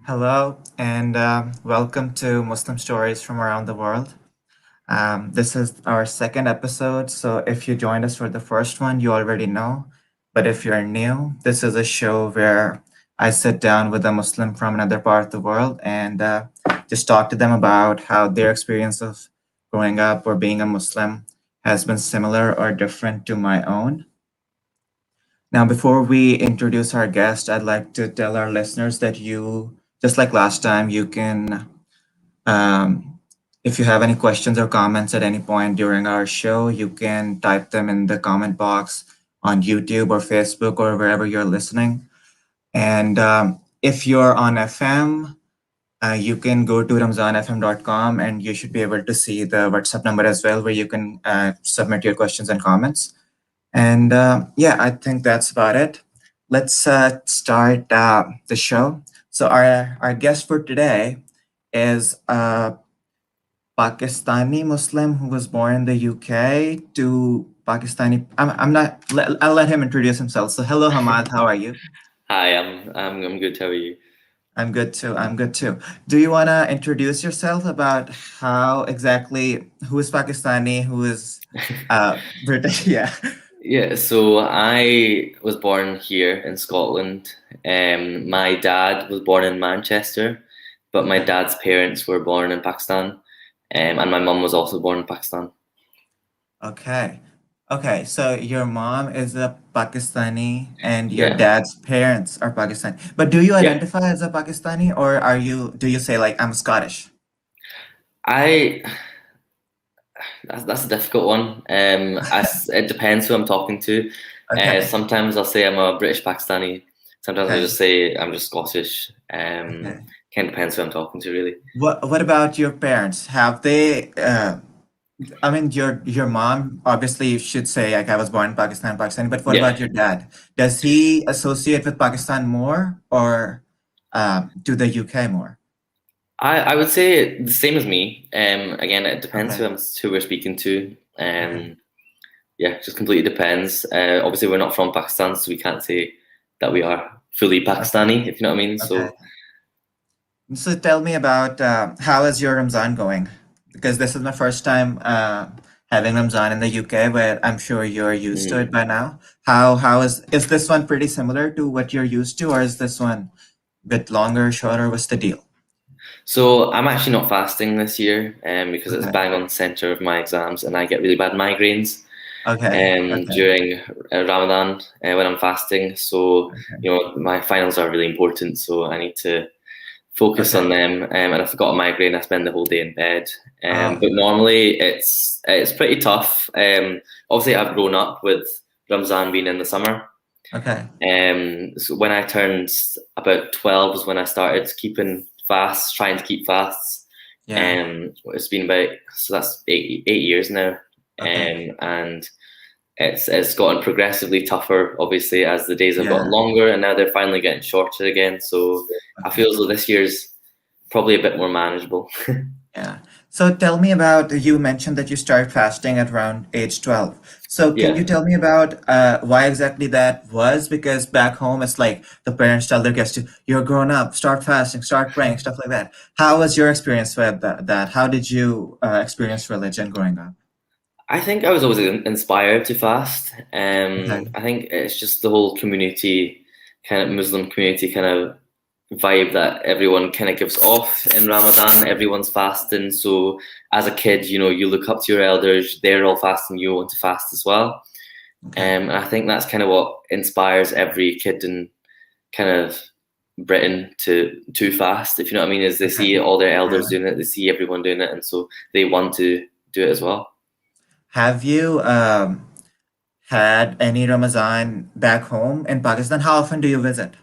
Hello, and welcome to Muslim Stories from Around the World. This is our second episode, so if you joined us for the first one, you already know. But if you're new, this is a show where I sit down with a Muslim from another part of the world and just talk to them about how their experience of growing up or being a Muslim has been similar or different to my own. Now, before we introduce our guest, I'd like to tell our listeners that just like last time, you can, um, if you have any questions or comments at any point during our show, you can type them in the comment box on YouTube or Facebook or wherever you're listening. And if you're on FM, you can go to ramzanfm.com and you should be able to see the WhatsApp number as well, where you can submit your questions and comments. And yeah, I think that's about it. Let's start the show. So our guest for today is a Pakistani Muslim who was born in the UK to Pakistani. I'm not. I'll let him introduce himself. So hello, Hamad. How are you? Hi, I'm good. How are you? I'm good too. I'm good too. Do you want to introduce yourself about how exactly who is Pakistani, who is British? Yeah. Yeah, so I was born here in Scotland. My dad was born in Manchester, but my Okay. dad's parents were born in Pakistan, and my mum was also born in Pakistan. Okay. Okay, so your mom is a Pakistani and your Yeah, dad's parents are Pakistani. But do you yeah. identify as a Pakistani or do you say like I'm Scottish? I that's a difficult one. It depends who I'm talking to. Okay. Sometimes I'll say I'm a British Pakistani. Sometimes I'll Okay. just say I'm just Scottish. Okay. Kind of depends who I'm talking to, really. What about your parents? Have they I mean your mom obviously should say like I was born in Pakistan, Pakistani, but what Yeah. about your dad? Does he associate with Pakistan more or to the UK more? I would say the same as me. Again, it depends Okay. who we're speaking to. Okay. Yeah, just completely depends. Obviously, we're not from Pakistan, so we can't say that we are fully Okay. Pakistani, if you know what I mean. Okay. So, So tell me about how is your Ramzan going? Because this is my first time having Ramzan in the UK, but I'm sure you're used to it mhm. by now. How is this one pretty similar to what you're used to, or is this one a bit longer, shorter? What's the deal? So I'm actually not fasting this year, because it's Okay. bang on the center of my exams, and I get really bad migraines Okay. Okay. during Ramadan when I'm fasting. So, Okay. my finals are really important, so I need to focus Okay. on them. And if I've got a migraine, I spend the whole day in bed. Oh, But normally it's pretty tough. Obviously, I've grown up with Ramzan being in the summer. okay. So when I turned about 12 is when I started keeping fasts, trying to keep fasts. Yeah. It's been about, so that's 8 years now. Okay. And it's gotten progressively tougher, obviously, as the days have gotten Yeah. longer, and now they're finally getting shorter again. So I Okay. feel as though this year's probably a bit more manageable. Yeah. So tell me about, you mentioned that you started fasting at around age 12. So can you Yeah. tell me about why exactly that was? Because back home, it's like the parents tell their kids to, you're grown up, start fasting, start praying, stuff like that. How was your experience with that? How did you experience religion growing up? I think I was always inspired to fast. Okay. I think it's just the whole community, kind of Muslim community kind of vibe that everyone kind of gives off in Ramadan. Everyone's fasting. So as a kid, you look up to your elders, they're all fasting, you want to fast as well. Okay. And I think that's kind of what inspires every kid in kind of Britain to fast, if you know what I mean, is they Okay. see all their elders Yeah. doing it, they see everyone doing it, and so they want to do it as well. Have you had any Ramadan back home in Pakistan? How often do you visit?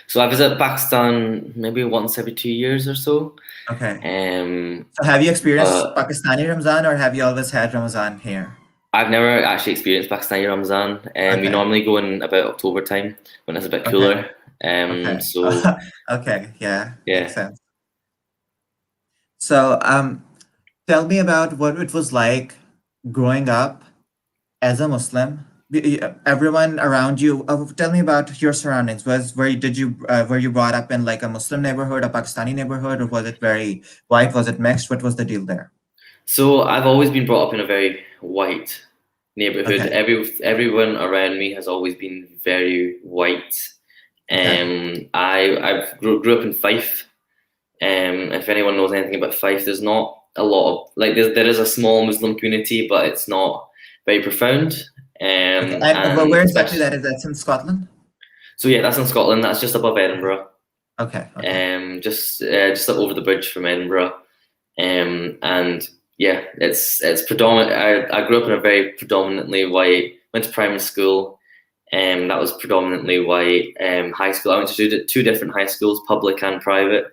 So I visit Pakistan maybe once every 2 years or so. Okay. Um, So have you experienced but Pakistani Ramzan or have you always had Ramazan here? I've never actually experienced Pakistani Ramzan. We Okay. normally go in about October time when it's a bit Okay. cooler. Okay. So Okay. Yeah, makes yeah. sense. So, tell me about what it was like growing up as a Muslim everyone around you. Tell me about your surroundings. Were you brought up in like a Muslim neighborhood, a Pakistani neighborhood, or was it very white? Was it mixed? What was the deal there? So I've always been brought up in a very white neighborhood. Okay. Everyone around me has always been very white. Okay. I grew up in Fife. If anyone knows anything about Fife, there's not a lot of like there is a small Muslim community, but it's not very profound. Okay. And And where exactly especially that is? That's in Scotland. so yeah, that's in Scotland. That's just above Okay. Edinburgh. Okay. Okay. Just like over the bridge from Edinburgh. And yeah, it's predominant. I grew up in a very predominantly white. Went to primary school. That was predominantly white. High school. I went to two different high schools, public and private.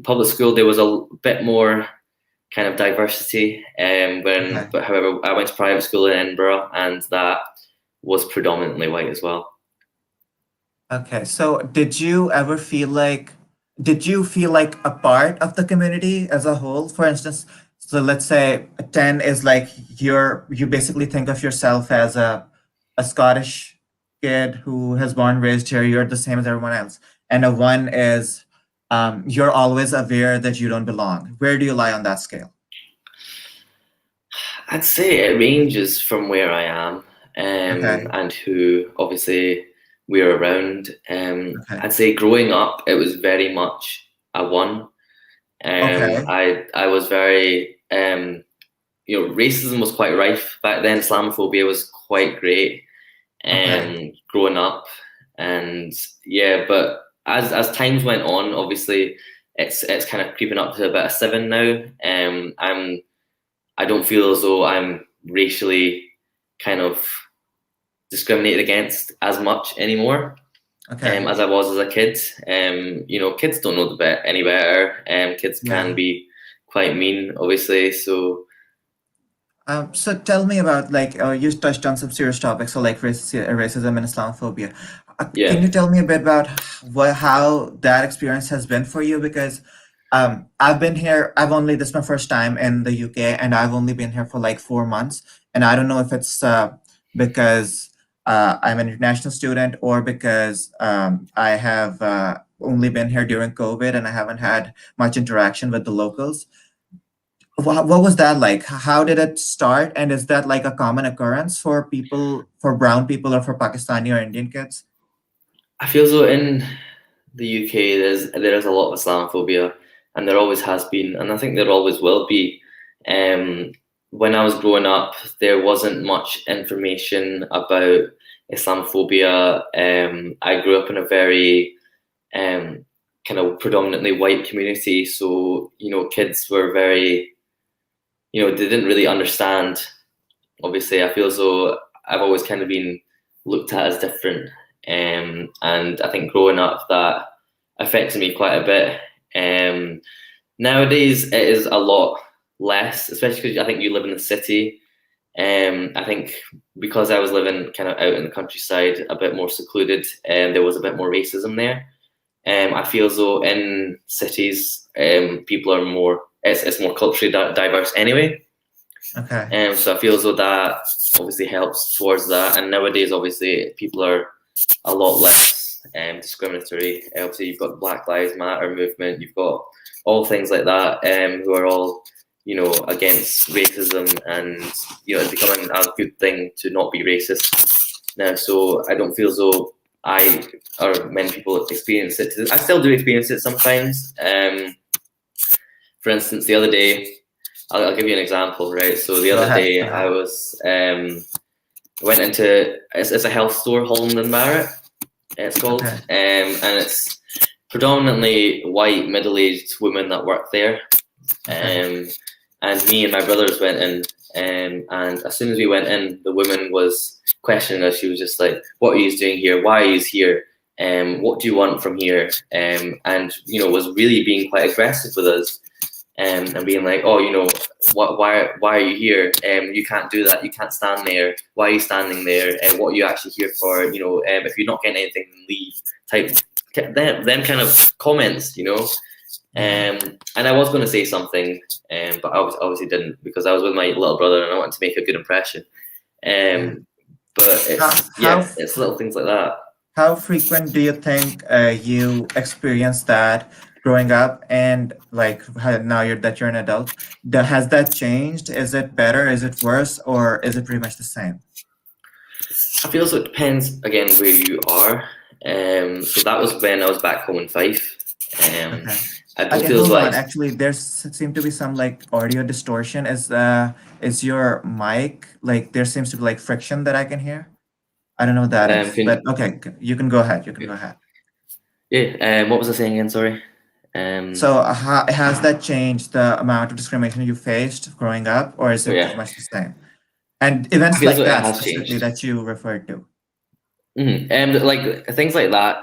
Public school there was a bit more kind of diversity. Okay. But however, I went to private school in Edinburgh, and that was predominantly white as well. Okay. So did you feel like a part of the community as a whole? For instance, so let's say a 10 is like you basically think of yourself as a Scottish kid who has born raised here, you're the same as everyone else. And a 1 is you're always aware that you don't belong. Where do you lie on that scale? I'd say it ranges from where I am, Okay. and who obviously we're around. Okay. I'd say growing up, it was very much a 1. Okay. I was very racism was quite rife back then. Islamophobia was quite great. Okay. Growing up, and yeah, but as times went on, obviously it's kind of creeping up to about a 7 now. I don't feel as though I'm racially kind of discriminated against as much anymore, Okay. as I was as a kid. Kids don't know any better. Kids can Yeah. be quite mean, obviously. So So tell me about like you touched on some serious topics, so like racism and Islamophobia. Can yeah, you tell me a bit about how that experience has been for you? Because I've been here. This is my first time in the UK, and I've only been here for like 4 months, and I don't know if it's because I'm an international student or because I have only been here during COVID and I haven't had much interaction with the locals. What was that like? How did it start? And is that like a common occurrence for people, for brown people or for Pakistani or Indian kids? I feel as though in the UK there is a lot of Islamophobia, and there always has been, and I think there always will be. Um, when I was growing up, there wasn't much information about Islamophobia. I grew up in a very kind of predominantly white community, so kids were very, they didn't really understand. Obviously, I feel as though I've always kind of been looked at as different, and I think growing up that affected me quite a bit. Nowadays, it is a lot less, especially because I think you live in the city. I think because I was living kind of out in the countryside, a bit more secluded, and there was a bit more racism there. I feel as though in cities, people are more. It's more culturally diverse anyway. Okay. So I feel as though that obviously helps towards that. And nowadays, obviously, people are a lot less discriminatory. Obviously, you've got the Black Lives Matter movement. You've got all things like that, who are all against racism, and it's becoming a good thing to not be racist now. So I don't feel as though I or many people experience it. I still do experience it sometimes. For instance, the other day, I'll give you an example, right? So the Go other ahead. day, Go I ahead. was went into it's a health store, Holland and Barrett, it's called, Okay. and it's predominantly white middle-aged women that work there. Okay. Um, and me and my brothers went in, and as soon as we went in, the woman was questioning us. She was just like, "What are you doing here? Why are you here? What do you want from here?" And was really being quite aggressive with us, and being like, "Oh, why are you here? You can't do that. You can't stand there. Why are you standing there? And what are you actually here for? If you're not getting anything, then leave." Type them kind of comments, Yeah. And I was going to say something, but I obviously didn't, because I was with my little brother and I wanted to make a good impression. Yeah. Um, But How, it's how yeah, it's little things like that. How frequent do you think you experience that growing up and like now that you're an adult? Has that changed? Is it better? Is it worse? Or is it pretty much the same? I feel so it depends again where you are. So that was when I was back home in Fife. Um, Okay. I don't Okay, feel as hold though I on. Actually, there's seem to be some like audio distortion. Is your mic like there seems to be like friction that I can hear? I don't know what that is, but can okay, you can go ahead. You can go ahead. yeah. What was I saying again? Sorry. Um, So, has that changed the amount of discrimination you faced growing up, or is oh it pretty yeah, much the same? And I events feel as though like it that has specifically changed. that you referred to. Like things like that,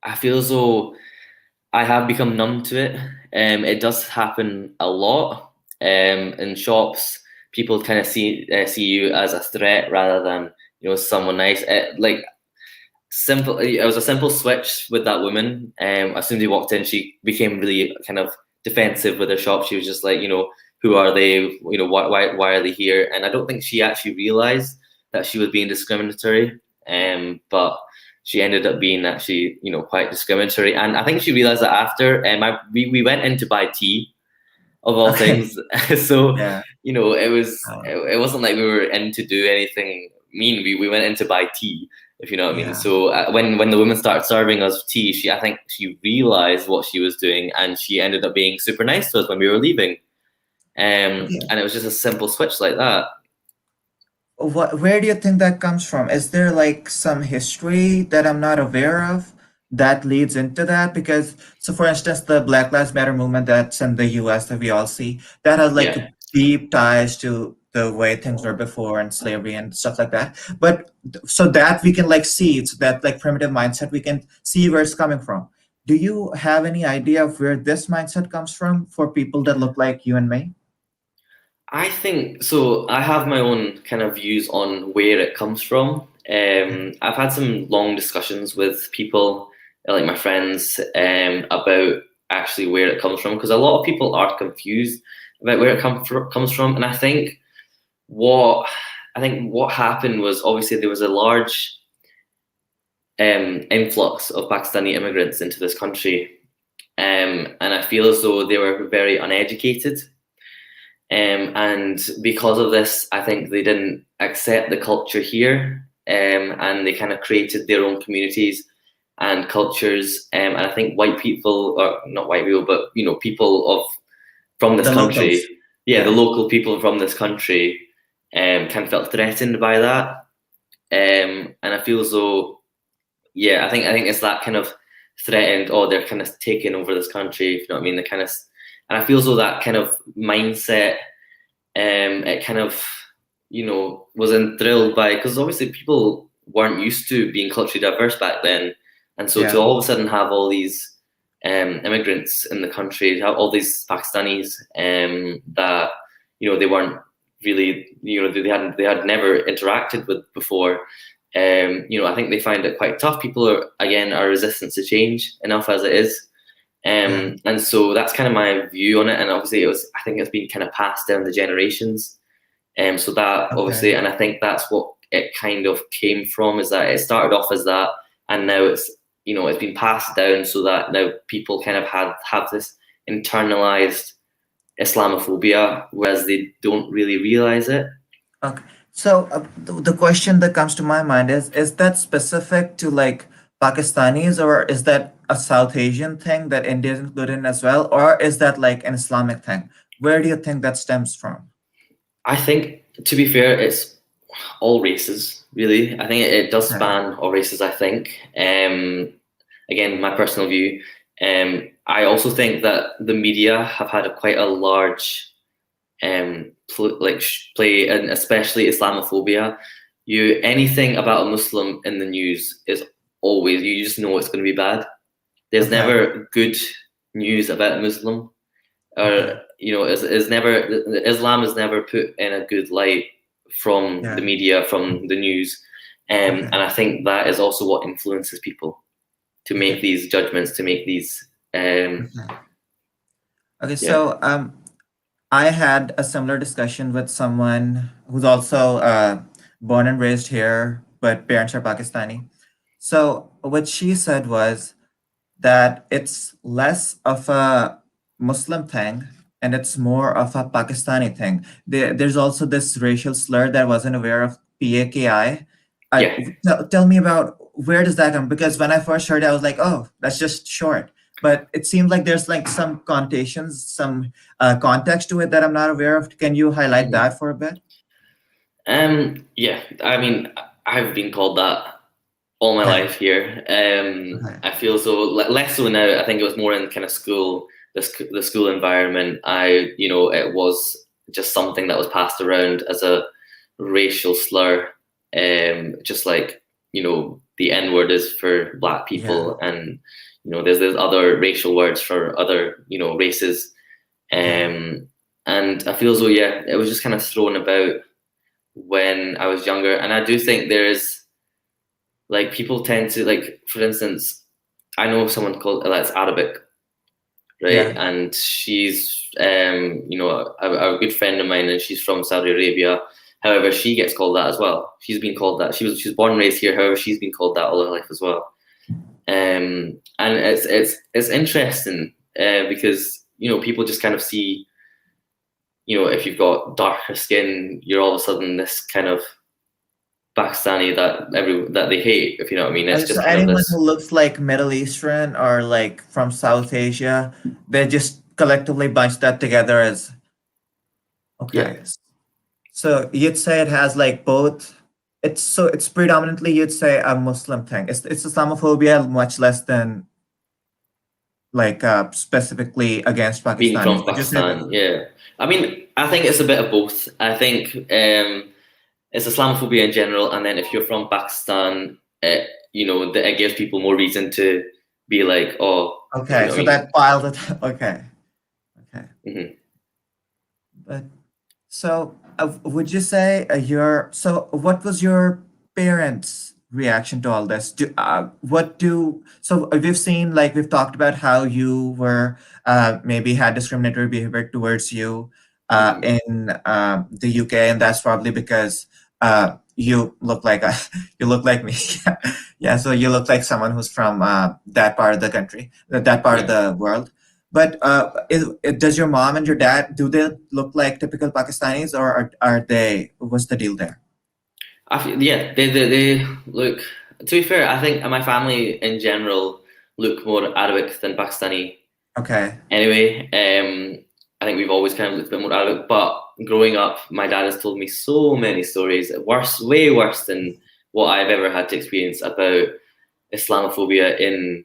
I feel as though I have become numb to it. It does happen a lot. In shops, people kind of see you as a threat rather than someone nice. Like simple. It was a simple switch with that woman. As soon as he walked in, she became really kind of defensive with her shop. She was just like, who are they? Why are they here? And I don't think she actually realized that she was being discriminatory. But she ended up being actually, quite discriminatory. And I think she realized that after. We went in to buy tea of all Okay. things. So, Yeah. it wasn't like we were in to do anything mean. We went in to buy tea, if you know what I mean. Yeah. So when the woman started serving us tea, I think she realized what she was doing, and she ended up being super nice to us when we were leaving. Okay. And it was just a simple switch like that. Where do you think that comes from? Is there like some history that I'm not aware of that leads into that? Because, so for instance, the Black Lives Matter movement that's in the US that we all see, that has like Yeah. deep ties to the way things were before and slavery and stuff like that. But so that we can like see, it's that like primitive mindset, we can see where it's coming from. Do you have any idea of where this mindset comes from for people that look like you and me? I think so. I have my own kind of views on where it comes from. I've had some long discussions with people, like my friends, about actually where it comes from because a lot of people are confused about where it comes from, and what I think what happened was obviously there was a large influx of Pakistani immigrants into this country, and I feel as though they were very uneducated. And because of this, I think they didn't accept the culture here, and they kind of created their own communities and cultures. And I think white people, or not white people, but people from this The country, locals. yeah, the Yeah. local people from this country, kind of felt threatened by that. And I feel as though, yeah, I think it's that kind of threatened. Oh, they're kind of taking over this country. If you know what I mean, the kind of, and I feel as though that kind of mindset it kind of was enthralled by because obviously people weren't used to being culturally diverse back then, and so to Yeah. all of a sudden have all these immigrants in the country, have all these Pakistanis that they weren't really they had never interacted with before. I think they find it quite tough. People are resistant to change enough as it is. Yeah. And so that's kind of my view on it. And obviously, I think it's been kind of passed down the generations. So that Okay. obviously, and I think that's what it kind of came from is that it started off as that, and now it's been passed down so that now people kind of have this internalized Islamophobia, whereas they don't really realize it. Okay. So the question that comes to my mind is that specific to like Pakistanis, or is that a South Asian thing that India is included in as well, or is that like an Islamic thing? Where do you think that stems from? I think, to be fair, it's all races, really. I think it does Okay. span all races, I think. Again, my personal view. I also think that the media have had quite a large play, and especially Islamophobia. Anything about a Muslim in the news is always, you just know it's going to be bad. There's Okay. never good news about a Muslim, or Okay. is never, Islam is never put in a good light from the Yeah. media, from the news, Okay. and I think that is also what influences people to make Okay. these judgments, to make these, Okay. Okay. yeah, So I had a similar discussion with someone who's also born and raised here. but parents are Pakistani. So what she said was that it's less of a Muslim thing and it's more of a Pakistani thing. There's also this racial slur that I wasn't aware of, PAKI. Yeah. Tell me about where does that come? Because when I first heard it, I was like, oh, that's just short. But it seems like there's like some connotations, some context to it that I'm not aware of. Can you highlight Mhm. that for a bit? Yeah. I mean, I've been called that all my Okay. life here. Okay. I feel so less so now. I think it was more in kind of school, the school environment. It was just something that was passed around as a racial slur. Just like the N word is for black Yeah. people, and there's other racial words for other races. Yeah. And I feel as though it was just kind of thrown about when I was younger, and I do think there's like people tend to like, for instance, I know someone called that's Arabic, right? Yeah. And she's a good friend of mine, and she's from Saudi Arabia. However, she gets called that as well. She's been called that. She's born and raised here. However, she's been called that all her life as well. And it's interesting because people just kind of see, if you've got darker skin, you're all of a sudden this kind of Pakistani that they hate, if you know what I mean. It's So just kind of anyone this. who looks like Middle Eastern or like from South Asia, they just collectively bunch that together as Yeah. okay. So you'd say it has like both. It's predominantly you'd say a Muslim thing. It's Islamophobia much less than like specifically against Being Pakistanis. from Would you say that? Pakistan, yeah. I mean, I think it's a bit of both. I think it's Islamophobia in general, and then if you're from Pakistan, it gives people more reason to be like, oh, if you Okay, know what so I mean. that piled it. Okay, okay. Hmm. But so, would you say so? What was your parents' reaction to all this? So we've seen like we've talked about how you were maybe had discriminatory behavior towards you Hmm. in the UK, and that's probably because you look like you look like me. Yeah, so you look like someone who's from that part of the country, that part of Yeah. the world. But does your mom and your dad do they look like typical Pakistanis, or are they? What's the deal there? Yeah, they look. To be fair, I think my family in general look more Arabic than Pakistani. Okay, Anyway, I think we've always kind of looked a bit more Arabic. But growing up, my dad has told me so many stories, way worse than what I've ever had to experience about Islamophobia in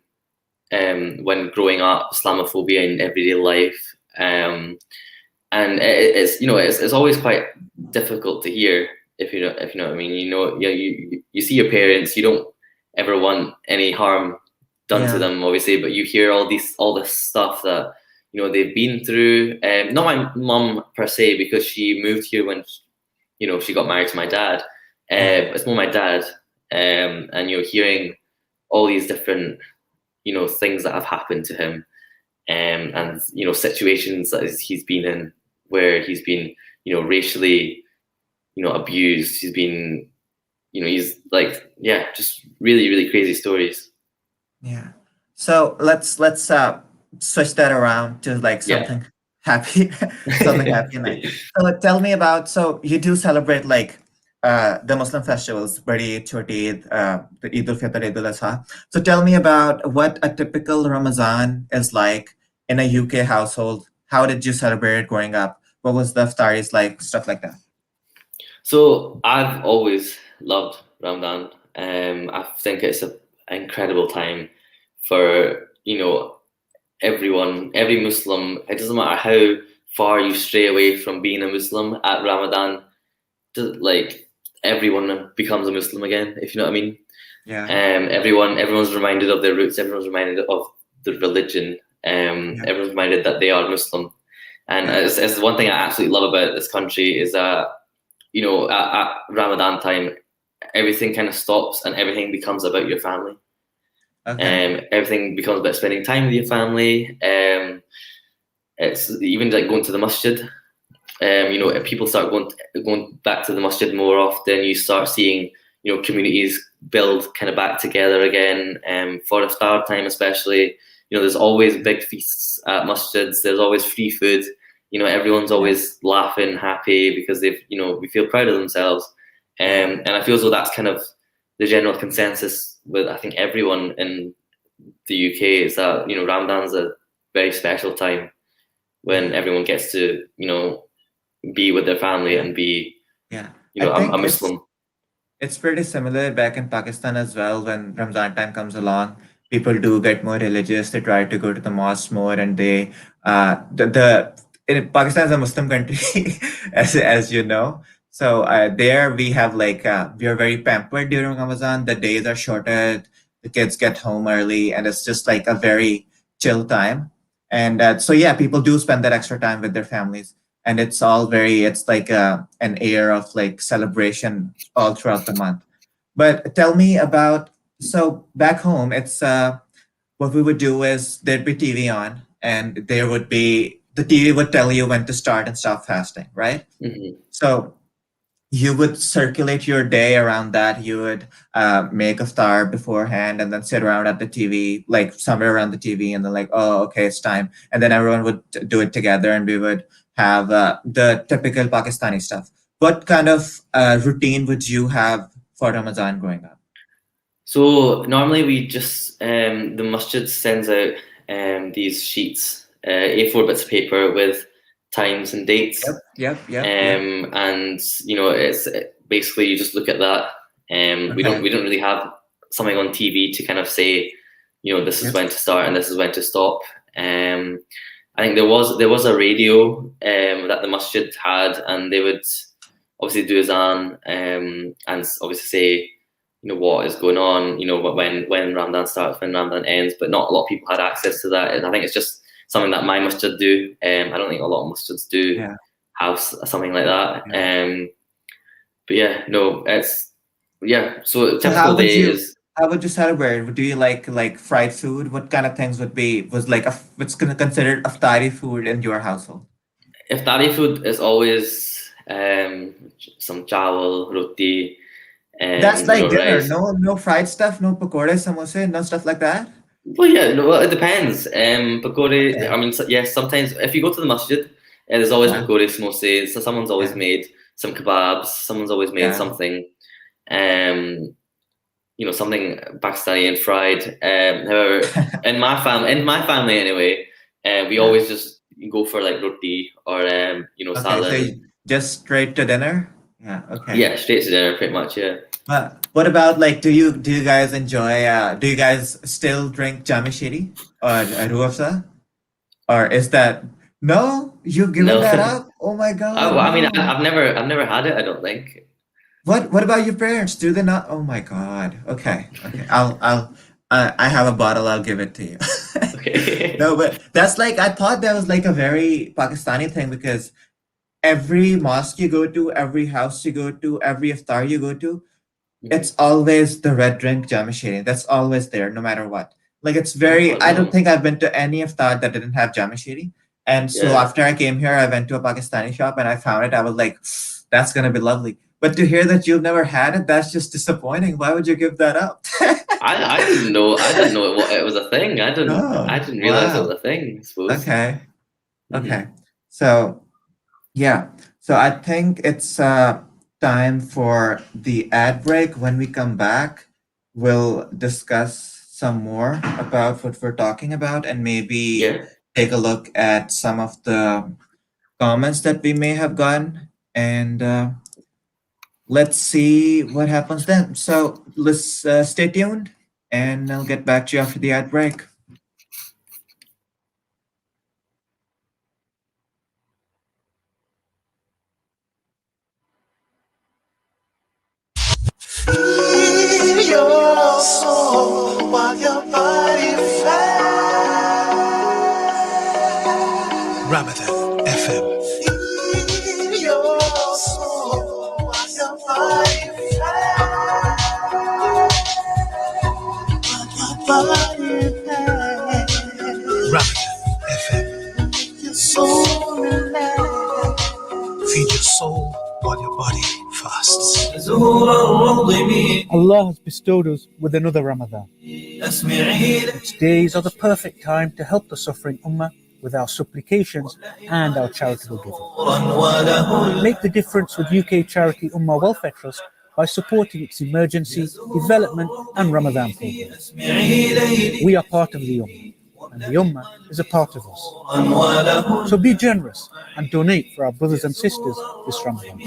when growing up, Islamophobia in everyday life. And it's always quite difficult to hear, if you know what I mean. You see your parents, you don't ever want any harm done to yeah, them, obviously, but you hear all this stuff that they've been through. Not my mum per se, because she moved here when she got married to my dad. yeah, It's more my dad, and hearing all these different things that have happened to him, and situations that he's been in where he's been racially abused. He's been he's like, yeah, just really really crazy stories. yeah. So let's switch that around to like Yeah. something happy, something happy and nice. So tell me about. So you do celebrate like the Muslim festivals, Badi, Choti, Eid, the Eid al-Fitr, Eid al-Adha. So tell me about what a typical Ramadan is like in a UK household. How did you celebrate it growing up? What was the iftaris like? Stuff like that. So I've always loved Ramadan. I think it's an incredible time for everyone, every Muslim. It doesn't matter how far you stray away from being a Muslim at Ramadan. Like, everyone becomes a Muslim again, if you know what I mean. Yeah, Everyone's reminded of their roots. Everyone's reminded of the religion. yeah, Everyone's reminded that they are Muslim. And yeah. it's one thing I absolutely love about this country is that at Ramadan time, everything kind of stops and everything becomes about your family. Okay. Everything becomes about spending time with your family. It's even like going to the masjid. If Yeah, people start going back to the masjid more often, you start seeing communities build kind of back together again. For iftar time especially, there's always big feasts at masjids. There's always free food. Everyone's Yeah. always laughing, happy because we feel proud of themselves. Yeah. And I feel as though that's kind of the general consensus with, I think, everyone in the UK, is that, Ramadan's a very special time when Yeah. everyone gets to, be with their family Yeah. and be, Yeah. I a think Muslim. it's pretty similar back in Pakistan as well. When Ramzan time comes along, people do get more religious. They try to go to the mosque more, and they the Pakistan is a Muslim country, as you know. So there we have like we are very pampered during Ramadan. The days are shorter. The kids get home early, and it's just like a very chill time. And so yeah, people do spend that extra time with their families, and it's all very, it's like an air of like celebration all throughout the month. But tell me about, so back home, it's what we would do is there'd be TV on, and there would be, the TV would tell you when to start and stop fasting, right? Mm-hmm. So you would circulate your day around that. You would make a star beforehand and then sit around at the TV, like somewhere around the TV, and then like, oh, okay, it's time. And then everyone would do it together, and we would have the typical Pakistani stuff. What kind of routine would you have for Ramadan growing up? So normally we just, the masjid sends out these sheets, A4 bits of paper with times and dates. Yep, yep, yep, yep. And it's basically, you just look at that. We don't Okay. really have something on TV to kind of say, this is Yep. when to start and this is when to stop. I think there was a radio that the masjid had, and they would obviously do azan, and obviously say, what is going on, when Ramadan starts, when Ramadan ends, but not a lot of people had access to that. And I think it's just something that my masjid do. I don't think a lot of masjids do Yeah. have something like that. Yeah. But yeah, no, it's, yeah. So a So typical day is, how would you celebrate? Do you like fried food? What kind of things was like what's considered iftari food in your household? iftari food is always some chawal, roti, That's like dinner. rice. No fried stuff, no pakode, samosa, no stuff like that. Well, yeah, no, well, it depends. Pakode, Okay. I mean, yes, sometimes if you go to the masjid, there's always Yeah. pakode, samosas. So someone's always Yeah. made some kebabs. Someone's always made Yeah. something, um, something Pakistani and fried. However, in my family anyway, we Yeah. always just go for like roti or Okay. So salad. just straight to dinner. Yeah. Okay. Yeah, straight to dinner, pretty much. Yeah. But what about like, do you guys enjoy? Do you guys still drink jamishiri or ruafza? Or is that, no? You've given No, that up? Oh my well, God, I mean, no. I've never had it. I don't think. What about your parents? Do they not? Oh my God. Okay, okay. I have a bottle. I'll give it to you. Okay. No, but that's like, I thought that was like a very Pakistani thing, because every mosque you go to, every house you go to, every iftar you go to, it's always the red drink jamishiri. That's always there, no matter what. Like it's Oh very. I don't no. think I've been to any iftar that didn't have jamishiri. And so Yeah. after I came here, I went to a Pakistani shop and I found it. I was like, that's gonna be lovely. But to hear that you've never had it, that's just disappointing. Why would you give that up? I didn't know. I didn't know it was a thing. I didn't I Oh, didn't realize it was wow. a thing, I suppose. Okay. Hmm. Okay. So yeah. So I think it's time for the ad break. When we come back, we'll discuss some more about what we're talking about, and maybe Yeah. take a look at some of the comments that we may have gotten. And let's see what happens then. So let's stay tuned, and I'll get back to you after the ad break. Feel your soul while your body Ramadan FM. Feel your soul while your body Ramadan FM. Your soul relax. Feed your soul while your body fasts. Allah has bestowed us with another Ramadan. Its days are the perfect time to help the suffering Ummah with our supplications and our charitable giving. Make the difference with UK charity Ummah Welfare Trust by supporting its emergency, development and Ramadan programs. We are part of the Ummah, and the Ummah is a part of us. So be generous and donate for our brothers and sisters this Ramadan.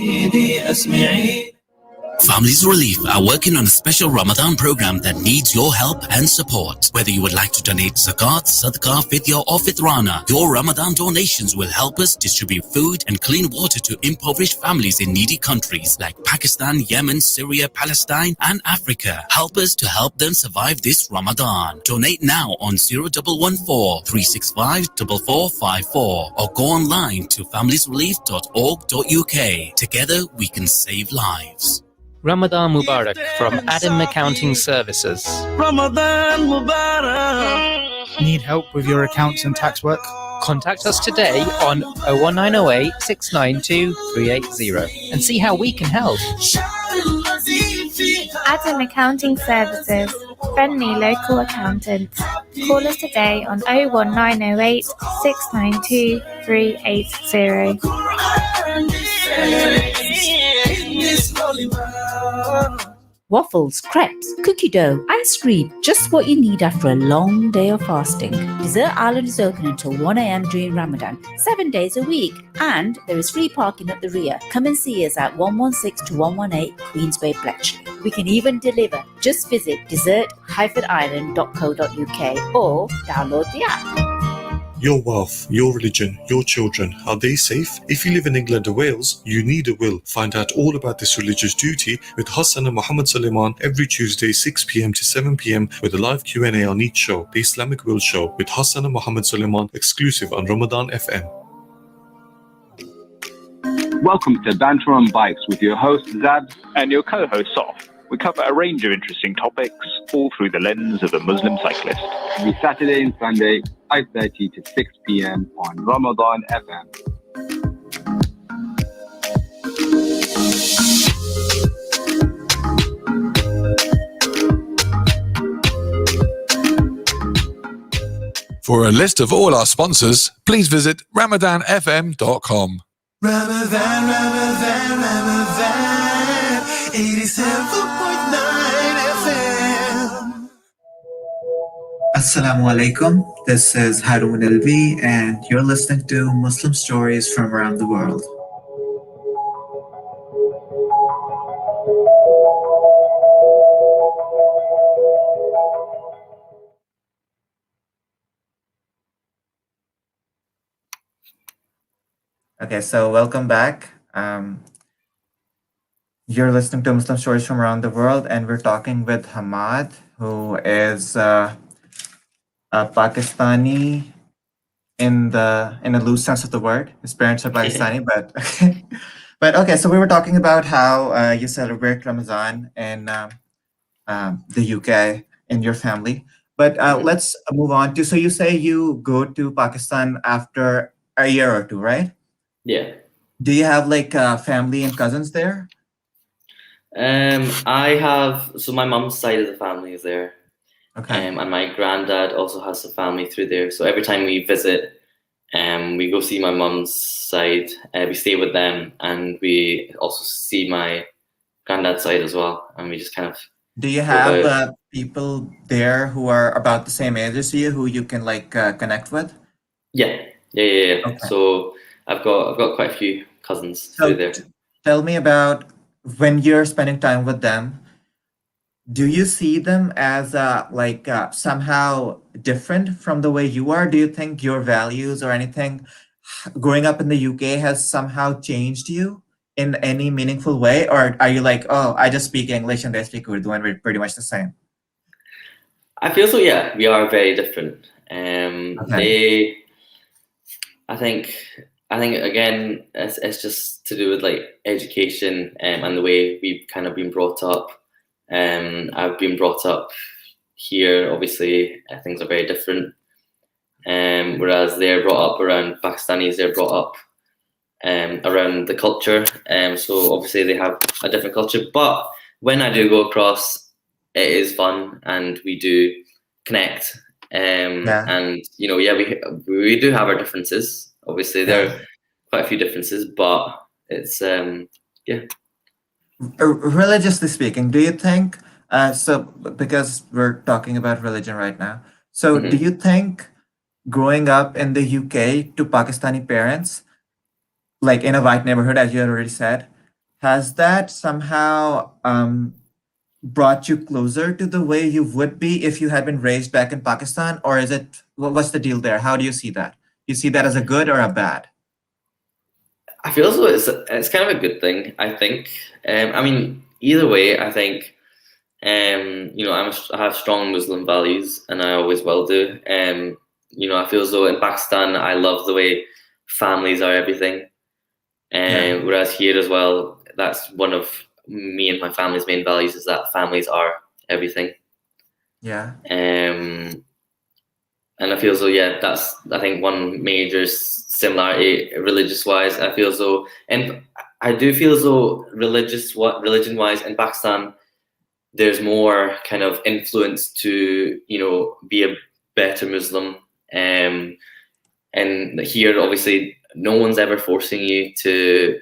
Families Relief are working on a special Ramadan program that needs your help and support. Whether you would like to donate zakat, sadaqah, fidya or fitrana, your Ramadan donations will help us distribute food and clean water to impoverished families in needy countries like Pakistan, Yemen, Syria, Palestine and Africa. Help us to help them survive this Ramadan. Donate now on 0114 365 4454 or go online to familiesrelief.org.uk. Together we can save lives. Ramadan Mubarak from Adam Accounting Services. Ramadan Mubarak. Need help with your accounts and tax work? Contact us today on 01908 692 380 and see how we can help. Adam Accounting Services, friendly local accountants. Call us today on 01908 692 380. Waffles, crepes, cookie dough, ice cream, just what you need after a long day of fasting. Dessert Island is open until 1 a.m. during Ramadan, 7 days a week, and there is free parking at the rear. Come and see us at 116 to 118 Queensway, Bletchley. We can even deliver. Just visit dessert-island.co.uk or download the app. Your wealth, your religion, your children, are they safe? If you live in England or Wales, you need a will. Find out all about this religious duty with Hassan and Muhammad Suleiman every Tuesday 6 p.m. to 7 p.m. with a live Q&A on each show, The Islamic Will Show with Hassan and Muhammad Suleiman, exclusive on Ramadan FM. Welcome to Banter on Bikes with your host Zab and your co-host Sof. We cover a range of interesting topics, all through the lens of a Muslim cyclist. Every Saturday and Sunday, 5:30 to 6 p.m. on Ramadan FM. For a list of all our sponsors, please visit ramadanfm.com. Ramadan, Ramadan, Ramadan, 87.9 FM. Assalamu alaikum. This is Haroon Alvi, and you're listening to Muslim Stories from Around the World. Okay, so welcome back. You're listening to Muslim Stories from Around the World, and we're talking with Hamad, who is a Pakistani in a loose sense of the word. His parents are Pakistani, but okay. So we were talking about how you celebrate Ramadan in the UK in your family. But let's move on to. So you say you go to Pakistan after a year or two, right? Yeah. Do you have like family and cousins there? I have, so my mum's side of the family is there. Okay. And my granddad also has a family through there. So every time we visit, we go see my mum's side, we stay with them, and we also see my granddad's side as well. And we just kind of. Do you have people there who are about the same age as you who you can like connect with? Yeah. Okay. So I've got quite a few cousins through there. Tell me about when you're spending time with them. Do you see them as somehow different from the way you are? Do you think your values or anything growing up in the UK has somehow changed you in any meaningful way? Or are you like, oh, I just speak English and they speak Urdu and we're pretty much the same? I feel so, yeah. We are very different. I think again, it's just to do with like education and the way we've kind of been brought up. I've been brought up here, obviously, things are very different. Whereas they're brought up around Pakistanis, they're brought up around the culture. So obviously they have a different culture, but when I do go across, it is fun and we do connect. And we do have our differences. Obviously there are quite a few differences, but it's Religiously speaking, do you think so? Because we're talking about religion right now, so do you think growing up in the UK to Pakistani parents, like in a white neighborhood, as you had already said, has that somehow brought you closer to the way you would be if you had been raised back in Pakistan, or is it what's the deal there? How do you see that? You see that as a good or a bad? I feel as though it's kind of a good thing. I think. I mean, either way, I think. I have strong Muslim values, and I always will do. I feel as though in Pakistan, I love the way families are everything. Whereas here as well, that's one of me and my family's main values is that families are everything. Yeah. And I feel as though, that's, I think, one major similarity religious-wise. I feel as though, and I do feel as though religion-wise in Pakistan, there's more kind of influence to, be a better Muslim. And here, obviously, no one's ever forcing you to,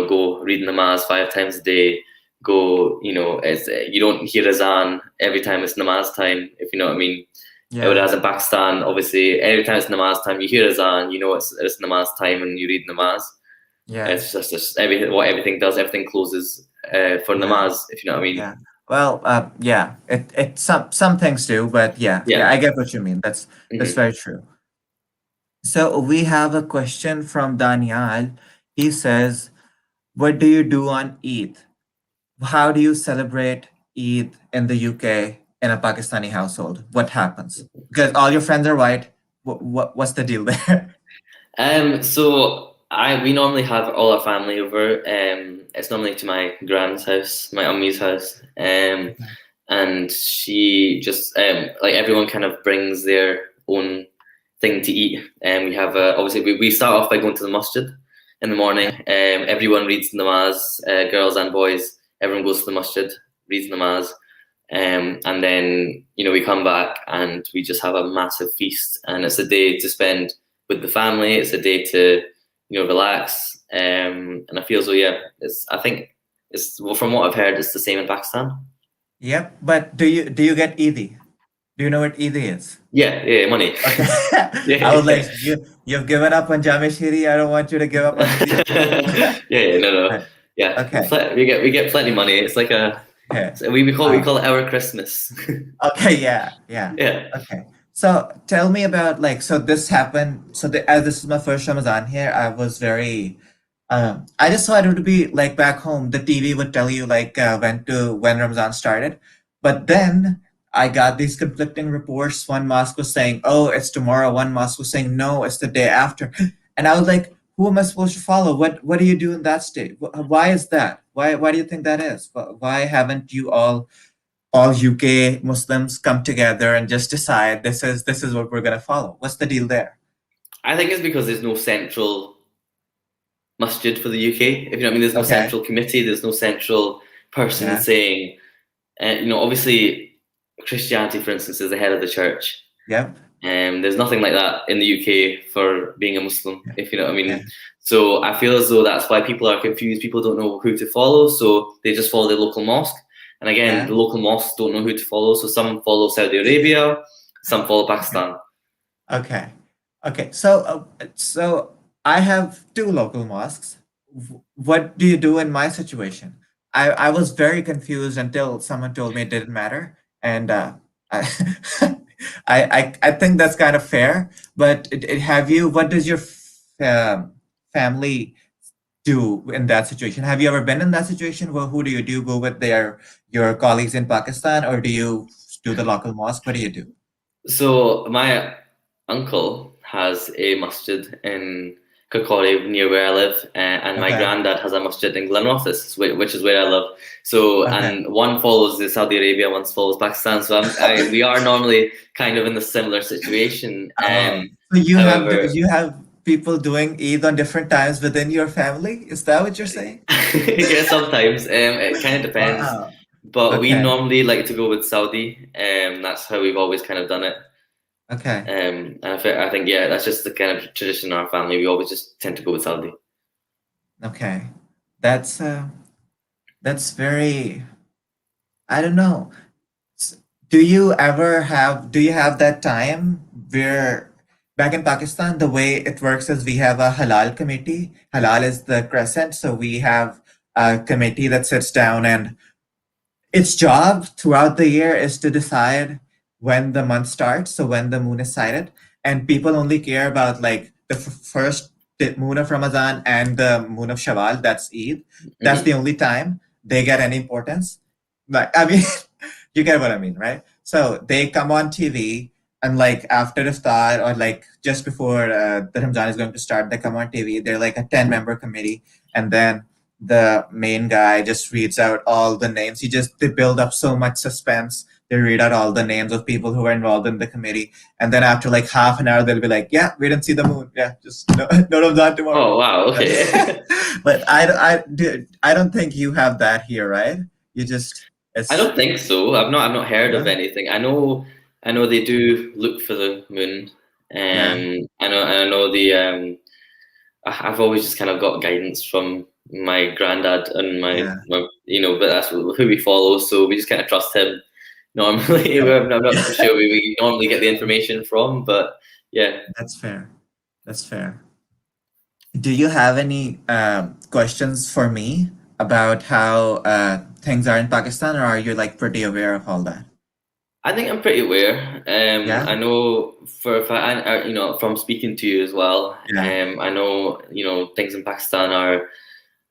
go read namaz 5 times a day. Go, you don't hear azan every time it's namaz time, if you know what I mean. Yeah. Whereas in Pakistan, obviously, every time it's namaz time, you hear azan, it's namaz time and you read namaz. Yeah. It's just everything. What everything does, everything closes for namaz, if you know what I mean. Yeah. Well, It some things do, but yeah, I get what you mean. That's very true. So we have a question from Daniel. He says, "What do you do on Eid? How do you celebrate Eid in the UK in a Pakistani household? What happens? Because all your friends are white. What's the deal there?" So we normally have all our family over. It's normally to my grand's house, my ummy's house, and she just like everyone kind of brings their own thing to eat. And we have obviously we start off by going to the masjid in the morning. Everyone reads namaz, girls and boys. Everyone goes to the masjid, reads namaz, and then we come back and we just have a massive feast. And it's a day to spend with the family. It's a day to relax. And I feel I think it's from what I've heard, it's the same in Pakistan. Yep, but do you get Eid? Do you know what Eid is? Yeah, money. Okay. I was like, you've given up on Jameshiri. I don't want you to give up on Eid. No. Yeah. Okay. We get plenty of money. It's like we call it our Christmas. Okay. Yeah. Okay. So tell me about so this happened. So as this is my first Ramadan here, I was very. I just thought it would be like back home. The TV would tell you when Ramadan started, but then I got these conflicting reports. One mosque was saying, "Oh, it's tomorrow." One mosque was saying, "No, it's the day after." And I was like, "Who am I supposed to follow? What do you do in that state? Why is that? Why do you think that is? Why haven't you all UK Muslims come together and just decide this is what we're gonna follow? What's the deal there?" I think it's because there's no central masjid for the UK. If you know what I mean, there's no central committee. There's no central person saying, obviously. Christianity, for instance, is the head of the church. Yep. There's nothing like that in the UK for being a Muslim, if you know what I mean. Yeah. So I feel as though that's why people are confused. People don't know who to follow, so they just follow the local mosque. And again, the local mosques don't know who to follow, so some follow Saudi Arabia, some follow Pakistan. Okay. So I have 2 local mosques. What do you do in my situation? I was very confused until someone told me it didn't matter. And I think that's kind of fair. But what does your family do in that situation? Have you ever been in that situation? Well, who do you do? Go with your colleagues in Pakistan, or do you do the local mosque? What do you do? So my uncle has a masjid in Kirkcaldy, near where I live, and my granddad has a masjid in Glenrothes, which is where I live. So, and one follows the Saudi Arabia, one follows Pakistan. So we are normally kind of in a similar situation. So you have people doing Eid on different times within your family? Is that what you're saying? Yeah, sometimes. It kind of depends. Wow. But we Okay. normally like to go with Saudi. That's how we've always kind of done it. Okay. And I think yeah, that's just the kind of tradition in our family. We always just tend to go with Saudi. Okay. That's very, I don't know. Do you have that time where back in Pakistan, the way it works is we have a halal committee. Halal is the crescent. So we have a committee that sits down, and its job throughout the year is to decide when the month starts, so when the moon is sighted, and people only care about like the first moon of Ramadan and the moon of Shawwal. That's Eid. That's the only time they get any importance. Like, I mean, you get what I mean, right? So they come on TV, and like after iftar or like just before the Ramadan is going to start, they come on TV. They're like a 10-member committee, and then the main guy just reads out all the names. They build up so much suspense. They read out all the names of people who were involved in the committee, and then after like half an hour, they'll be like, "Yeah, we didn't see the moon. Yeah, just no, no Ramadan tomorrow." Oh wow, okay. But I don't think you have that here, right? You just I don't think so. I've not heard of Yeah. anything. I know they do look for the moon. Yeah. I know the I've always just kind of got guidance from my granddad and my but that's who we follow, so we just kind of trust him. Normally, I'm not sure we normally get the information from, but yeah. That's fair. That's fair. Do you have any questions for me about how things are in Pakistan, or are you like pretty aware of all that? I think I'm pretty aware. Yeah? I know for a fact, from speaking to you as well. Yeah. I know things in Pakistan are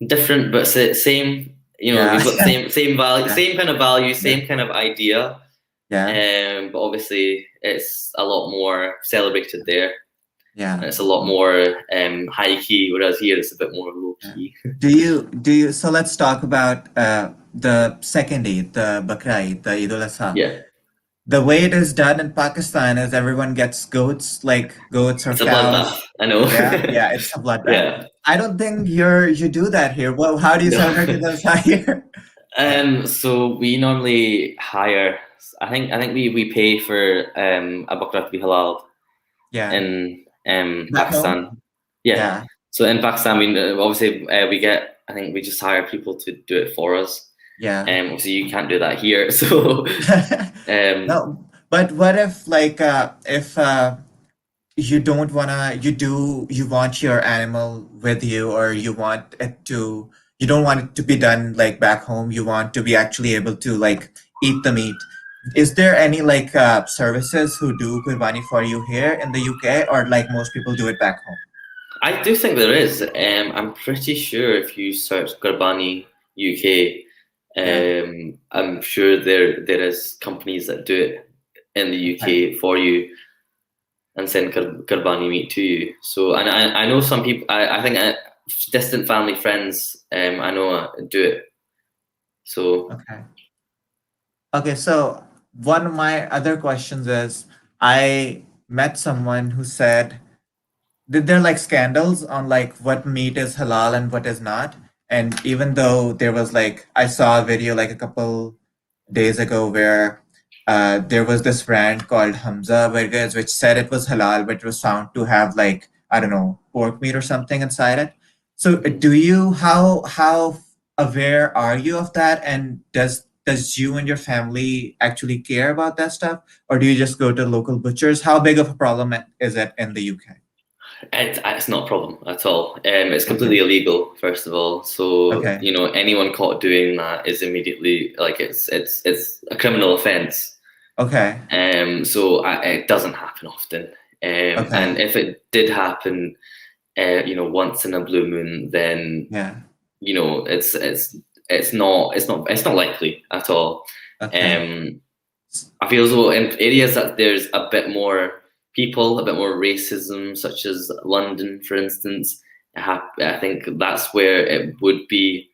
different, but same. Yeah. We've got same value, Yeah. same kind of value, same kind of idea. Yeah. But obviously, it's a lot more celebrated there. Yeah. And it's a lot more high key, whereas here it's a bit more low key. So let's talk about the second Eid, the Bakra Eid, the Eid al-Adha. Yeah. The way it is done in Pakistan is everyone gets goats or It's a cows. bloodbath. I know. Yeah, it's a bloodbath. Yeah. I don't think you do that here. Well, how do you No. celebrate Eid al-Adha here? So we normally hire. I think we pay for a bakra to be halal. Yeah. In Back Pakistan. home? Yeah. Yeah. So in Pakistan, obviously we get. I think we just hire people to do it for us. Yeah. Obviously you can't do that here. So. No, but what if if you don't wanna you want your animal with you, or you don't want it to be done like back home, you want to be actually able to like eat the meat. Is there any like services who do Qurbani for you here in the UK, or like most people do it back home? I do think there is. I'm pretty sure if you search Qurbani UK, I'm sure there is companies that do it in the UK for you and send Qurbani meat to you. So, and I know some people. I think distant family friends. I know do it. So Okay. So one of my other questions is, I met someone who said that there are like scandals on like what meat is halal and what is not. And even though there was like, I saw a video like a couple days ago where there was this brand called Hamza Burgers, which said it was halal, but it was found to have like, I don't know, pork meat or something inside it. So how aware are you of that? And does you and your family actually care about that stuff? Or do you just go to local butchers? How big of a problem is it in the UK? It's not a problem at all. It's completely illegal, first of all. So anyone caught doing that is immediately like it's a criminal offence. Okay. So it doesn't happen often. And if it did happen, once in a blue moon, then it's not likely at all. Okay. I feel as though in areas that there's a bit more people, a bit more racism, such as London, for instance, I think that's where it would be.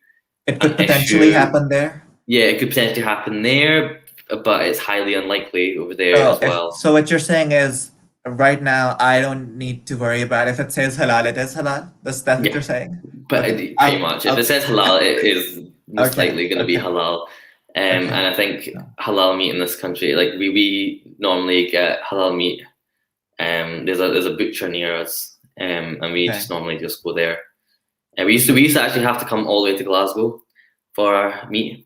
It could potentially happen there. Yeah, it could potentially happen there, but it's highly unlikely over there as well. So what you're saying is, right now I don't need to worry about if it says halal, it is halal. That's what you're saying. But Okay. pretty much, if it says halal, it is most Okay, likely going to be okay. halal. Okay. And I think halal meat in this country, like we normally get halal meat. There's a butcher near us, and we Okay. just normally just go there. And we used to actually have to come all the way to Glasgow for our meat.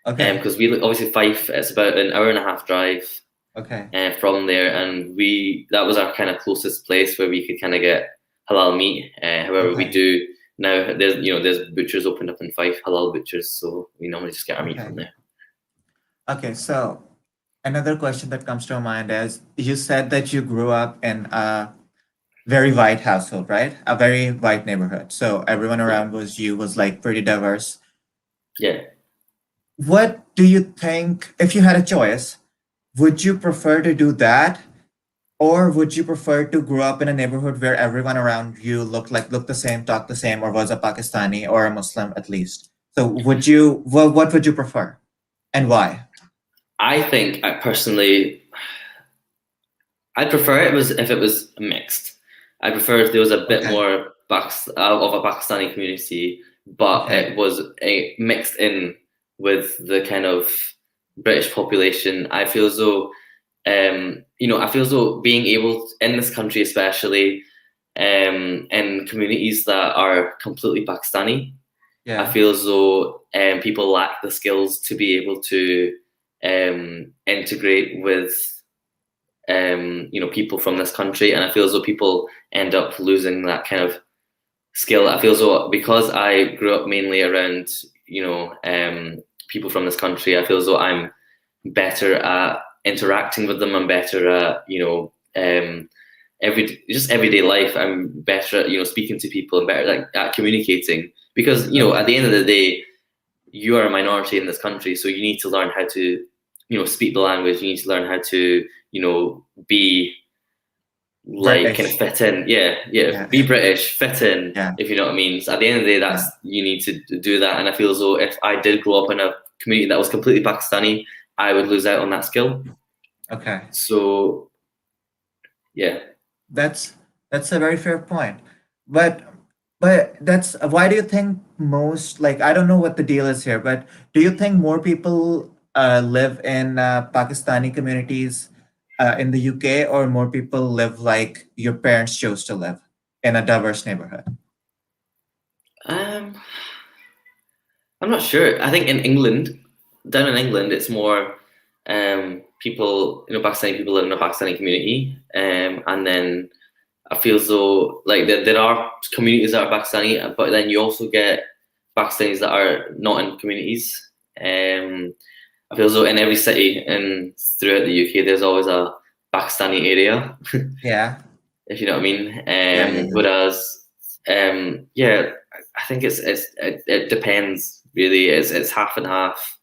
Okay. Because we obviously Fife, it's about an hour and a half drive. Okay. From there, and that was our kind of closest place where we could kind of get halal meat. However, we Okay. do now. There's butchers opened up in Fife, halal butchers, so we normally just get our meat from there. Okay, so another question that comes to mind is you said that you grew up in a very white household, right? A very white neighborhood. So everyone around was like pretty diverse. Yeah. What do you think, if you had a choice, would you prefer to do that? Or would you prefer to grow up in a neighborhood where everyone around you looked the same, talked the same, or was a Pakistani or a Muslim at least? So what would you prefer and why? I think I'd prefer if it was mixed. I prefer if there was a bit more of a Pakistani community, but it was mixed in with the kind of British population. I feel as though, I feel as though being able in this country, especially, in communities that are completely Pakistani, I feel as though people lack the skills to be able to integrate with people from this country, and I feel as though people end up losing that kind of skill. I feel as though because I grew up mainly around people from this country, I feel as though I'm better at interacting with them. I'm better at everyday life. I'm better at speaking to people and better at communicating, because at the end of the day, you are a minority in this country, so you need to learn how to speak the language. You need to learn how to be like kind of fit in. Be British, fit in, if you know what I mean. So at the end of the day, you need to do that. And I feel as though if I did grow up in a community that was completely Pakistani, I would lose out on that skill. Okay. So yeah. That's a very fair point. But that's why do you think most, like, I don't know what the deal is here, but do you think more people live in Pakistani communities in the UK, or more people live like your parents chose to live in a diverse neighborhood? I'm not sure. I think down in England, it's more people, Pakistani people live in a Pakistani community, and then I feel as though like there are communities that are Pakistani, but then you also get Pakistanis that are not in communities. I feel as though in every city and throughout the UK, there's always a Pakistani area. Yeah. If you know what I mean. Whereas, I think it depends really. It's half and half.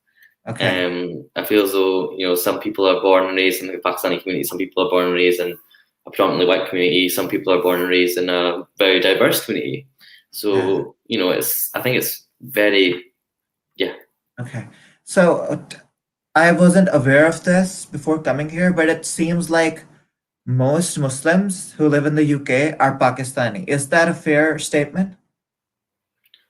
Okay. I feel as though some people are born and raised in the Pakistani community. Some people are born and raised in a predominantly white community. Some people are born and raised in a very diverse community. So I think it's very Okay. So I wasn't aware of this before coming here, but it seems like most Muslims who live in the UK are Pakistani. Is that a fair statement?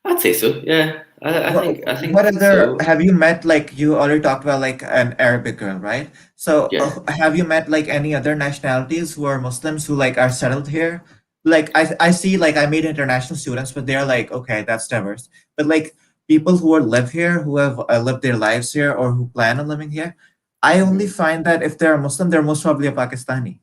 I'd say so. Yeah, I think. What other so. have you met? Like, you already talked about like an Arabic girl, right? So have you met like any other nationalities who are Muslims who like are settled here? Like I see, like I meet international students, but they're like, okay, that's diverse. But like people who live here, who have lived their lives here, or who plan on living here, I only find that if they're a Muslim, they're most probably a Pakistani.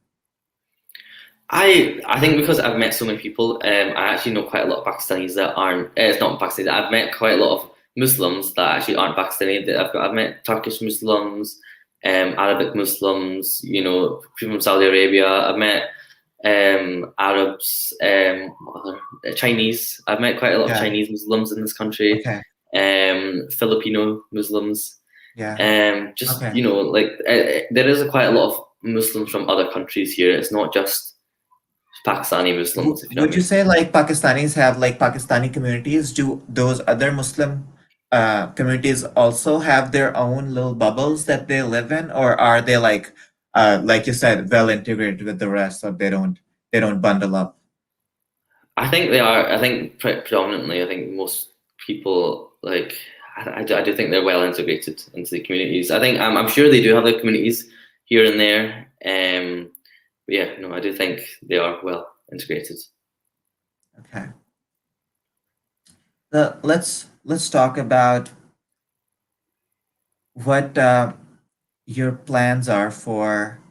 I think because I've met so many people, I actually know quite a lot of Pakistanis that aren't. It's not Pakistanis. I've met quite a lot of Muslims that actually aren't Pakistani. I've met Turkish Muslims, Arabic Muslims. From Saudi Arabia. I've met Arabs, Chinese. I've met quite a lot of Chinese Muslims in this country. Filipino Muslims. There is quite a lot of Muslims from other countries here. It's not just Pakistani Muslims. Would you say like Pakistanis have like Pakistani communities? Do those other Muslim communities also have their own little bubbles that they live in, or are they like like you said, well integrated with the rest, so they don't bundle up. I think they are. I think predominantly, I think most people like. I do think they're well integrated into the communities. I think I'm sure they do have their communities here and there. But yeah, no, I do think they are well integrated. Okay. Let's talk about what your plans are for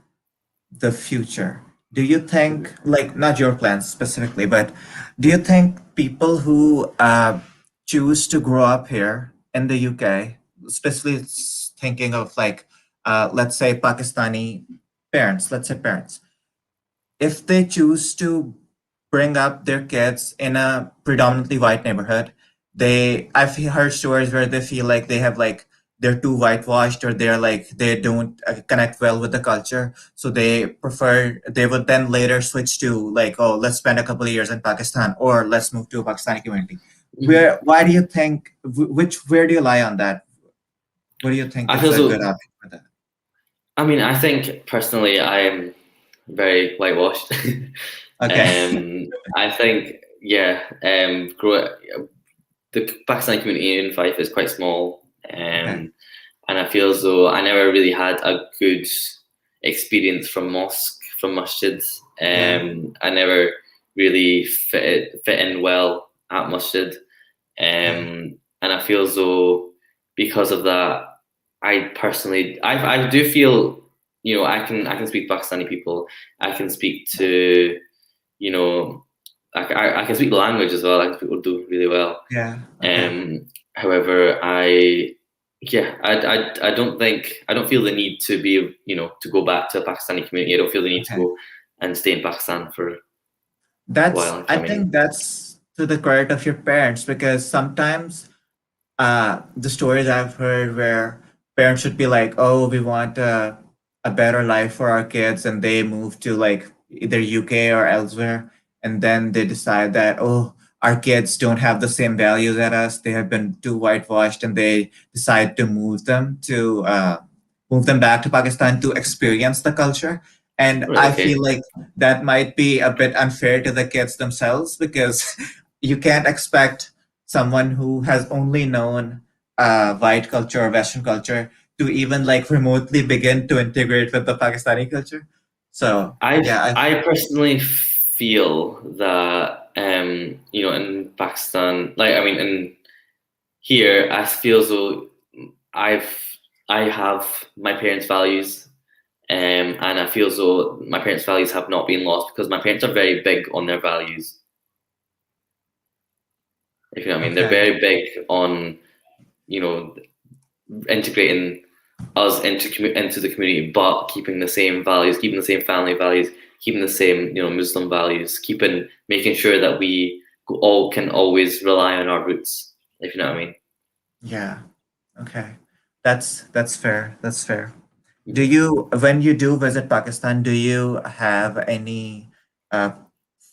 the future. Do you think, like, not your plans specifically, but do you think people who choose to grow up here in the UK, especially thinking of like, let's say Pakistani parents, let's say parents, if they choose to bring up their kids in a predominantly white neighborhood, I've heard stories where they feel like they're too whitewashed, or they're like they don't connect well with the culture, so they would then later switch to like, oh, let's spend a couple of years in Pakistan, or let's move to a Pakistani community. Why do you think, where do you lie on that? What do you think I is feel a so. good option for that? I mean, I think personally, I'm very whitewashed. Okay. I think, yeah, the Pakistani community in Fife is quite small, and I feel as though I never really had a good experience from masjids. I never really fit in well at masjid, and I feel as though because of that, I personally, I do feel, I can speak to Pakistani people. I can speak to, I can speak the language as well. I can speak Urdu really well. Yeah. However, I don't feel the need to be, to go back to a Pakistani community. I don't feel the need to go and stay in Pakistan for a while. I think that's to the credit of your parents, because sometimes the stories I've heard where parents should be like, oh, we want a better life for our kids, and they move to like either UK or elsewhere, and then they decide that, oh, our kids don't have the same values as us, they have been too whitewashed, and they decide to move them back to Pakistan to experience the culture. And I feel like that might be a bit unfair to the kids themselves, because you can't expect someone who has only known white culture or Western culture to even like remotely begin to integrate with the Pakistani culture. So I personally feel that in Pakistan, in here, I feel as though I have my parents' values, and I feel as though my parents' values have not been lost, because my parents are very big on their values. If you know what I mean, they're very big on integrating us into the community, but keeping the same values, keeping the same family values, keeping the same Muslim values, making sure that we all can always rely on our roots. If you know what I mean. Yeah. Okay. That's fair. That's fair. Do you, when you do visit Pakistan, do you have any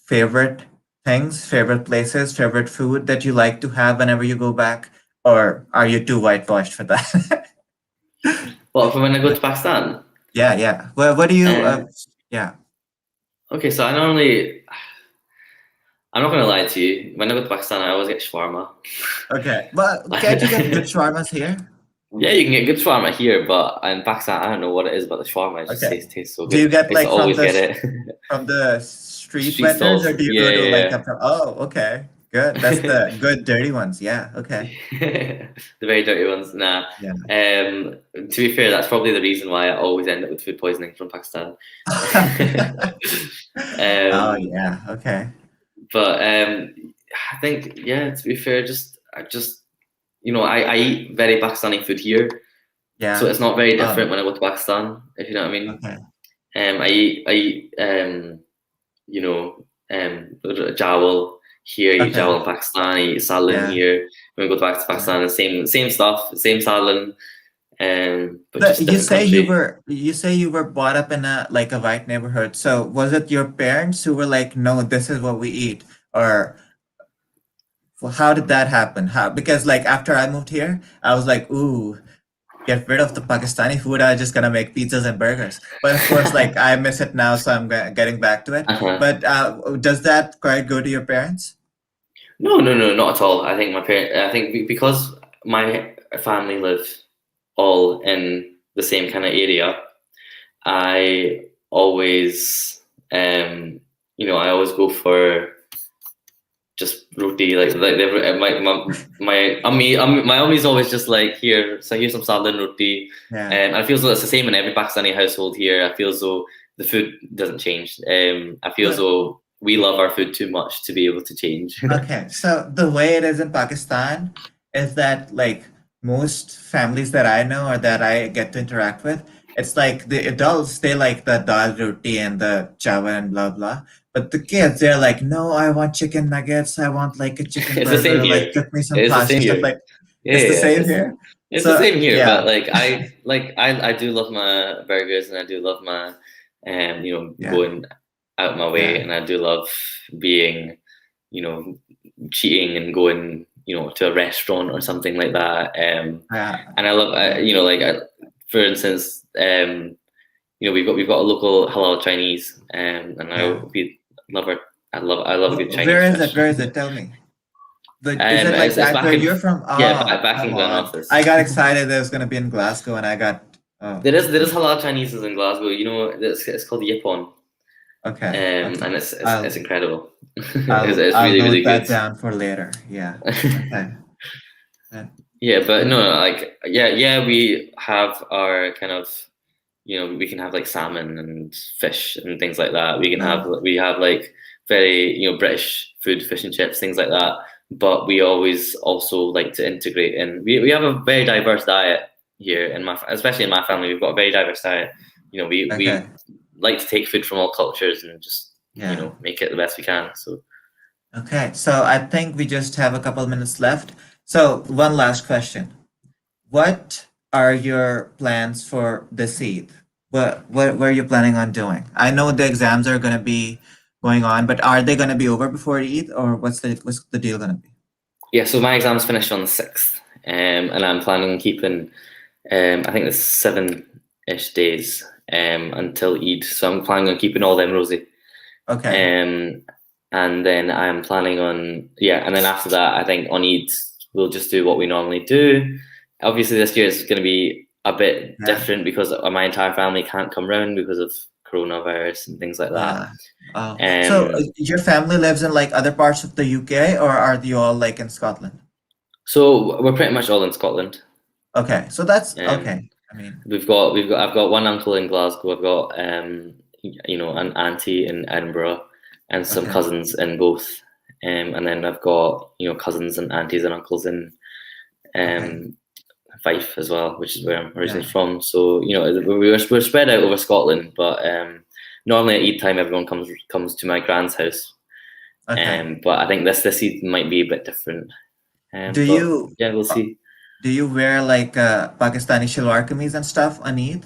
favorite things, favorite places, favorite food that you like to have whenever you go back, or are you too whitewashed for that? Well, for when I go to Pakistan. Yeah. Well, what do you? Yeah. Okay, so I'm not gonna lie to you. When I go to Pakistan, I always get shawarma. Okay, well, can't you get good shawarmas here? Yeah, you can get good shawarma here, but in Pakistan, I don't know what it is about the shawarma. It just tastes so good. Do you get like always get it from the street vendors, stalls. or do you go to like oh, okay, good. That's the good dirty ones. Yeah, okay. The very dirty ones. Nah. Yeah. To be fair, that's probably the reason why I always end up with food poisoning from Pakistan. Oh yeah. Okay. But I think, to be fair, I eat very Pakistani food here. Yeah. So it's not very different when I go to Pakistan, if you know what I mean. Okay. I eat jawal here, I eat jawal in Pakistan, I eat salan here. When we go back to Pakistan, the same stuff, same salan. But you say you were brought up in a white neighborhood. So was it your parents who were like, no, this is what we eat, or how did that happen? Because like after I moved here, I was like, ooh, get rid of the Pakistani food, I'm just gonna make pizzas and burgers. But of course, like I miss it now, so I'm getting back to it. But does that quite go to your parents? No, not at all. I think because my family live all in the same kind of area, I always, I always go for just roti. Like my ummy's always just like, here's some salad and roti. And I feel as though it's the same in every Pakistani household here. I feel as though the food doesn't change. I feel as though we love our food too much to be able to change. Okay, so the way it is in Pakistan is that like most families that I know or that I get to interact with, it's like the adults, they like the dal roti and the chawal and blah blah. But the kids, they're like, no, I want chicken nuggets. I want like a chicken It's burger. the same here. Like, cook me some It's the pasta same stuff here. like. Yeah, It's the same here. It's So, the same here, yeah. but like I do love my burgers, and I do love my going out my way, and I do love being, cheating and going, to a restaurant or something like that. And I love, for instance, we've got a local halal Chinese, and I love her. I love a good Chinese. Where is it? Tell me. Is it like it's back back where in- you're from? yeah, Oh, back in come Glen on. Office. I got excited that it was gonna be in Glasgow, and I got. Oh. There is halal Chinese in Glasgow. It's called Yipon. Okay. And it's incredible. I'll it's note really that good. down for later. Yeah. Okay. Yeah, but no, we have our kind of, we can have like salmon and fish and things like that. We have like very, British food, fish and chips, things like that. But we always also like to integrate, and we have a very diverse diet here especially in my family. We've got a very diverse diet. We like to take food from all cultures and just make it the best we can. So Okay, so I think we just have a couple minutes left. So one last question. What are your plans for this Eid? What are you planning on doing? I know the exams are going to be going on, but are they going to be over before Eid, or what's the deal going to be? yeah, so my exams finish on the 6th, and I'm planning on keeping, I think it's 7-ish days until Eid. So I'm planning on keeping all them rosy. Okay. And then I'm planning on, and then after that, I think on Eid, we'll just do what we normally do. Obviously, this year is going to be a bit different because my entire family can't come round because of coronavirus and things like that. So your family lives in like other parts of the UK, or are you all like in Scotland? So we're pretty much all in Scotland. Okay, so that's okay. I mean, I've got one uncle in Glasgow. I've got an auntie in Edinburgh, and some cousins in both. And then I've got cousins and aunties and uncles in Fife as well, which is where I'm originally from. So we're spread out over Scotland, but normally at Eid time everyone comes to my grand's house. But I think this Eid might be a bit different. We'll see. Do you wear like Pakistani shalwar kameez and stuff on Eid?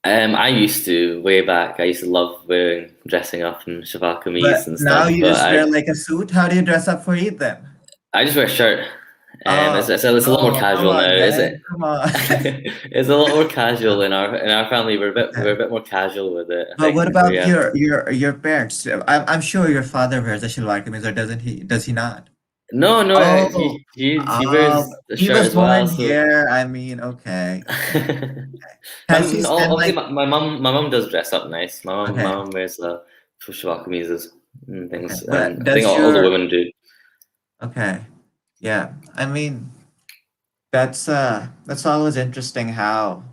I used to way back. I used to love dressing up in shalwar kameez and stuff. Now you just wear like a suit. How do you dress up for Eid then? I just wear a shirt. It's a lot more casual now, is it? Come on. It's a lot more casual in our family. We're a bit more casual with it. But what about your parents? I'm sure your father wears a shalwar kameez, or doesn't he? Does he not? No, he wears the shirt as well. He was born here. I mean, okay. My mum does dress up nice. My mum wears shalwar kameezes and things. I think all the women do. Okay. Yeah, I mean, that's always interesting how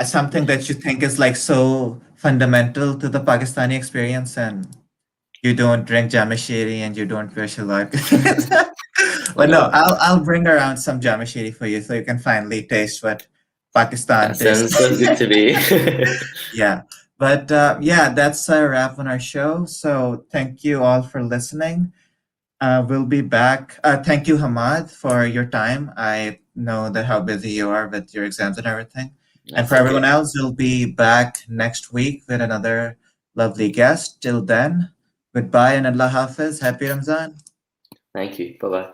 something that you think is like so fundamental to the Pakistani experience, and you don't drink jamashiri and you don't wear shalwar. But no, I'll bring around some jamashiri for you so you can finally taste what Pakistan tastes. Sounds good to me. Yeah, but that's a wrap on our show. So thank you all for listening. We'll be back. Thank you, Hamad, for your time. I know that how busy you are with your exams and everything. And for everyone else, we'll be back next week with another lovely guest. Till then, goodbye and Allah Hafiz. Happy Ramzan. Thank you. Bye-bye.